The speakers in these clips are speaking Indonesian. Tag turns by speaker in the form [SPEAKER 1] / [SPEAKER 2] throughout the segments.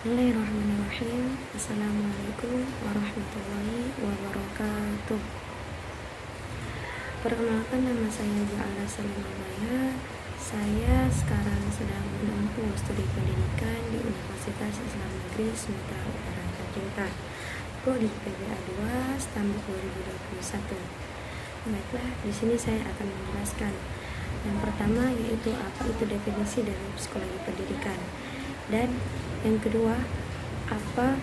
[SPEAKER 1] Bismillahirrahmanirrahim. Assalamualaikum warahmatullahi wabarakatuh. Perkenalkan, nama saya Ja'ala Salimabaya. Saya sekarang sedang menempuh studi pendidikan di Universitas Islam Negeri Sumatera Utara Jakarta, Prodi PBA 2, Stambuk 2021. Baiklah, di sini saya akan menjelaskan. Yang pertama yaitu apa itu definisi dari psikologi pendidikan. Dan yang kedua, apa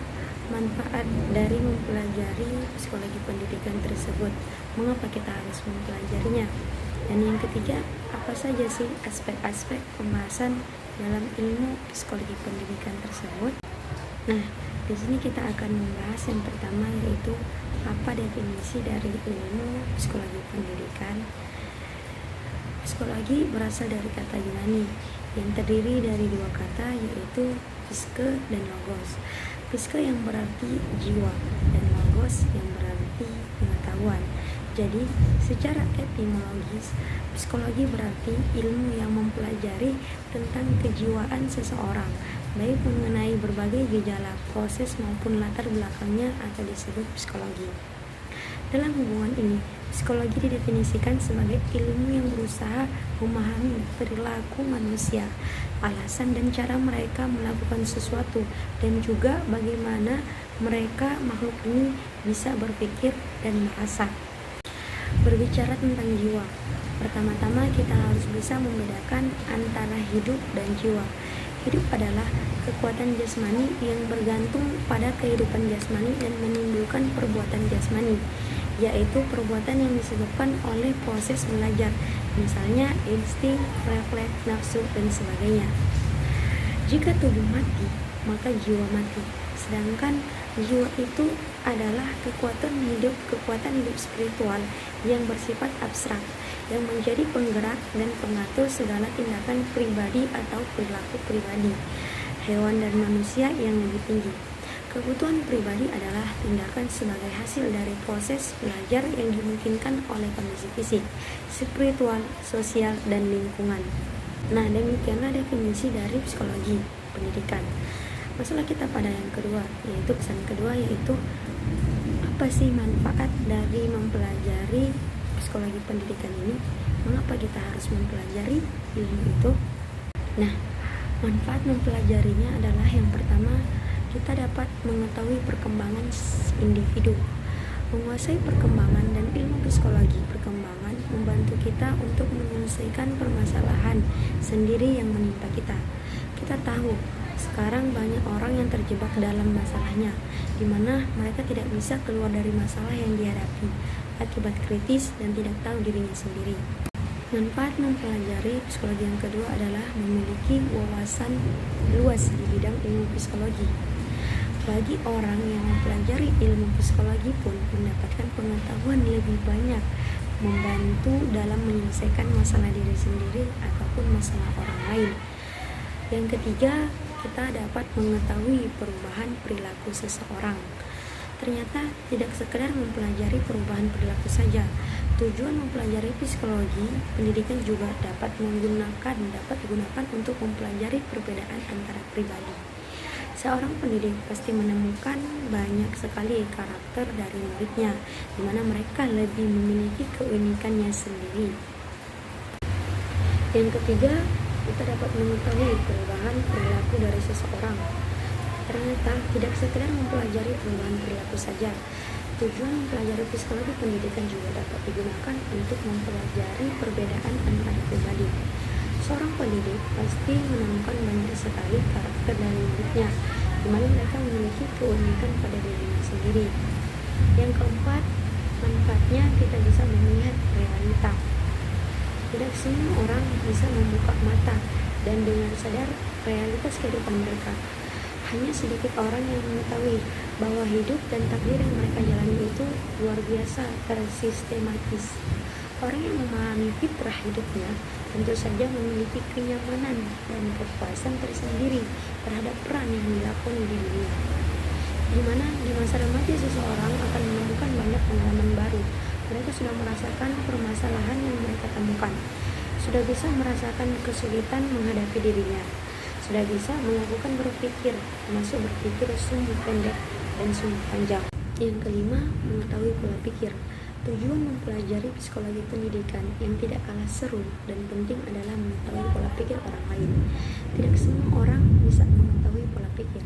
[SPEAKER 1] manfaat dari mempelajari psikologi pendidikan tersebut? Mengapa kita harus mempelajarinya? Dan yang ketiga, apa saja sih aspek-aspek pembahasan dalam ilmu psikologi pendidikan tersebut? Nah, di sini kita akan membahas yang pertama yaitu apa definisi dari ilmu psikologi pendidikan. Psikologi berasal dari kata Yunani yang terdiri dari dua kata yaitu psike dan logos. Psike yang berarti jiwa dan logos yang berarti pengetahuan. Jadi, secara etimologis, psikologi berarti ilmu yang mempelajari tentang kejiwaan seseorang, baik mengenai berbagai gejala, proses maupun latar belakangnya atau disebut psikologi. Dalam hubungan ini, psikologi didefinisikan sebagai ilmu yang berusaha memahami perilaku manusia, alasan dan cara mereka melakukan sesuatu, dan juga bagaimana mereka makhluk ini bisa berpikir dan merasa. Berbicara tentang jiwa, pertama-tama kita harus bisa membedakan antara hidup dan jiwa. Hidup adalah kekuatan jasmani yang bergantung pada kehidupan jasmani dan menimbulkan perbuatan jasmani, yaitu perbuatan yang disebabkan oleh proses belajar, misalnya insting, refleks, nafsu, dan sebagainya. Jika tubuh mati, maka jiwa mati. Sedangkan jiwa itu adalah kekuatan hidup spiritual yang bersifat abstrak, yang menjadi penggerak dan pengatur segala tindakan pribadi atau perilaku pribadi, hewan dan manusia yang lebih tinggi. Kebutuhan pribadi adalah tindakan sebagai hasil dari proses belajar yang dimungkinkan oleh kondisi fisik, spiritual, sosial, dan lingkungan. Nah, demikianlah definisi dari psikologi pendidikan. Masalah kita pada yang kedua, yaitu pesan kedua, yaitu apa sih manfaat dari mempelajari psikologi pendidikan ini? Mengapa kita harus mempelajari ilmu itu? Nah, manfaat mempelajarinya adalah yang pertama, kita dapat mengetahui perkembangan individu. Menguasai perkembangan dan ilmu psikologi perkembangan membantu kita untuk menyelesaikan permasalahan sendiri yang menimpa kita. Kita tahu sekarang banyak orang yang terjebak dalam masalahnya, di mana mereka tidak bisa keluar dari masalah yang dihadapi akibat kritis dan tidak tahu dirinya sendiri. Manfaat mempelajari psikologi yang kedua adalah memiliki wawasan luas di bidang ilmu psikologi. Bagi orang yang mempelajari ilmu psikologi pun mendapatkan pengetahuan lebih banyak, membantu dalam menyelesaikan masalah diri sendiri ataupun masalah orang lain. Yang ketiga, kita dapat mengetahui perubahan perilaku seseorang. Ternyata tidak sekedar mempelajari perubahan perilaku saja. Tujuan mempelajari psikologi pendidikan juga dapat digunakan untuk mempelajari perbedaan antara pribadi. Seorang pendidik pasti menemukan banyak sekali karakter dari muridnya, di mana mereka lebih memiliki keunikannya sendiri. Yang ketiga, kita dapat mengetahui perubahan perilaku dari seseorang. Ternyata tidak sekedar mempelajari perubahan perilaku saja. Tujuan mempelajari psikologi pendidikan juga dapat digunakan untuk mempelajari perbedaan antara pribadi. Seorang pendidik pasti menemukan banyak sekali karakter dari muridnya, di mana mereka memiliki keunikan pada dirinya sendiri. Yang keempat, manfaatnya kita bisa melihat realita. Tidak semua orang bisa membuka mata dan dengan sadar realitas kehidupan mereka. Hanya sedikit orang yang mengetahui bahwa hidup dan takdir yang mereka jalani itu luar biasa tersistematis. Orang yang memahami fitrah hidupnya tentu saja memiliki kenyamanan dan kepuasan tersendiri terhadap peran yang dilakoni di dunia, di mana di masa remaja seseorang akan menemukan banyak pengalaman baru. Mereka sudah merasakan permasalahan yang mereka temukan, sudah bisa merasakan kesulitan menghadapi dirinya, sudah bisa melakukan berpikir, termasuk berpikir sumbu pendek dan sumbu panjang. Yang kelima, mengetahui pola pikir. Tujuan mempelajari psikologi pendidikan yang tidak kalah seru dan penting adalah mengetahui pola pikir orang lain. Tidak semua orang bisa mengetahui pola pikir.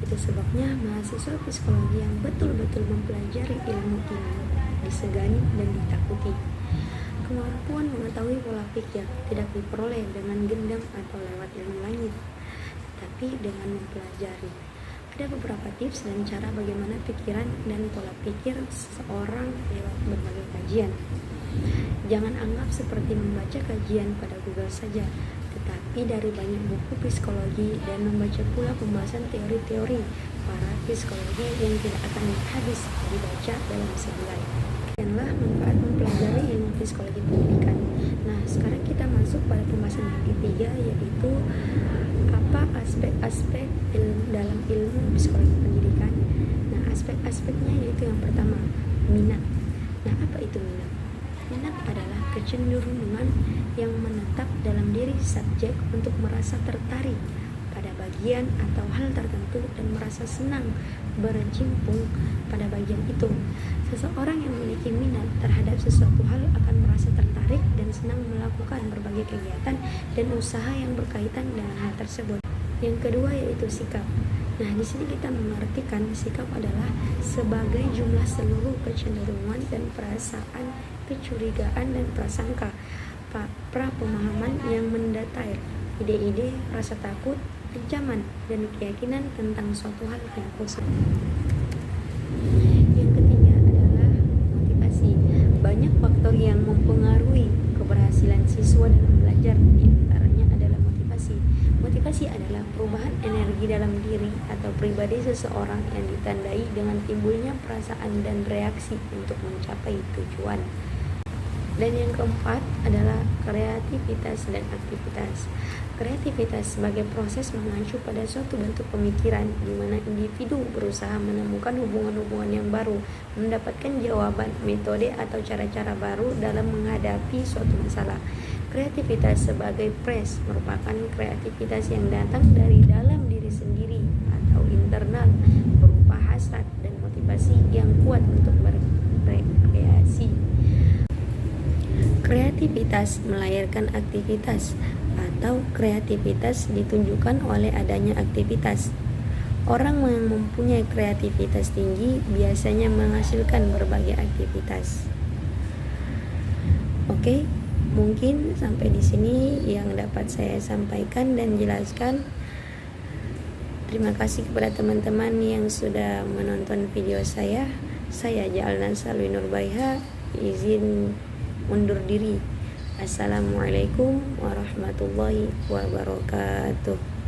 [SPEAKER 1] Itu sebabnya mahasiswa psikologi yang betul-betul mempelajari ilmu ini disegani dan ditakuti. Kemampuan mengetahui pola pikir tidak diperoleh dengan gendam atau lewat ilmu langit, tapi dengan mempelajari. Ada beberapa tips dan cara bagaimana pikiran dan pola pikir seseorang lewat berbagai kajian. Jangan anggap seperti membaca kajian pada Google saja, tetapi dari banyak buku psikologi dan membaca pula pembahasan teori-teori para psikologi yang tidak akan habis dibaca dalam sebulan. Demikianlah manfaat mempelajari ilmu psikologi pendidikan. Nah, sekarang kita masuk pada pembahasan yang ketiga, yaitu apa aspek-aspek dalam ilmu psikologi pendidikan. Nah, aspek-aspeknya yaitu yang pertama, minat. Nah, apa itu minat? Minat adalah kecenderungan yang menetap dalam diri subjek untuk merasa tertarik pada bagian atau hal tertentu dan merasa senang berkecimpung pada bagian itu. Seseorang yang memiliki minat terhadap sesuatu hal akan merasa tertarik dan senang melakukan berbagai kegiatan dan usaha yang berkaitan dengan hal tersebut. Yang kedua yaitu sikap. Nah, di sini kita mengartikan sikap adalah sebagai jumlah seluruh kecenderungan dan perasaan, kecurigaan dan prasangka, pemahaman yang mendetail, ide-ide, rasa takut, ancaman, dan keyakinan tentang suatu hal yang khusus. Yang ketiga adalah motivasi. Banyak faktor yang mempengaruhi keberhasilan siswa dalam belajar, di antaranya adalah motivasi. Motivasi adalah perubahan energi dalam diri atau pribadi seseorang yang ditandai dengan timbulnya perasaan dan reaksi untuk mencapai tujuan. Dan yang keempat adalah kreativitas dan aktivitas. Kreativitas sebagai proses mengacu pada suatu bentuk pemikiran di mana individu berusaha menemukan hubungan-hubungan yang baru, mendapatkan jawaban, metode atau cara-cara baru dalam menghadapi suatu masalah. Kreativitas sebagai pres merupakan kreativitas yang datang dari dalam diri sendiri atau internal, berupa hasrat dan motivasi yang kuat untuk berkreasi. Kreativitas melahirkan aktivitas atau kreativitas ditunjukkan oleh adanya aktivitas. Orang yang mempunyai kreativitas tinggi biasanya menghasilkan berbagai aktivitas. Oke, mungkin sampai di sini yang dapat saya sampaikan dan jelaskan. Terima kasih kepada teman-teman yang sudah menonton video saya. Saya Ja'alna Salwi Nurbaiha, izin undur diri. Assalamualaikum warahmatullahi wabarakatuh.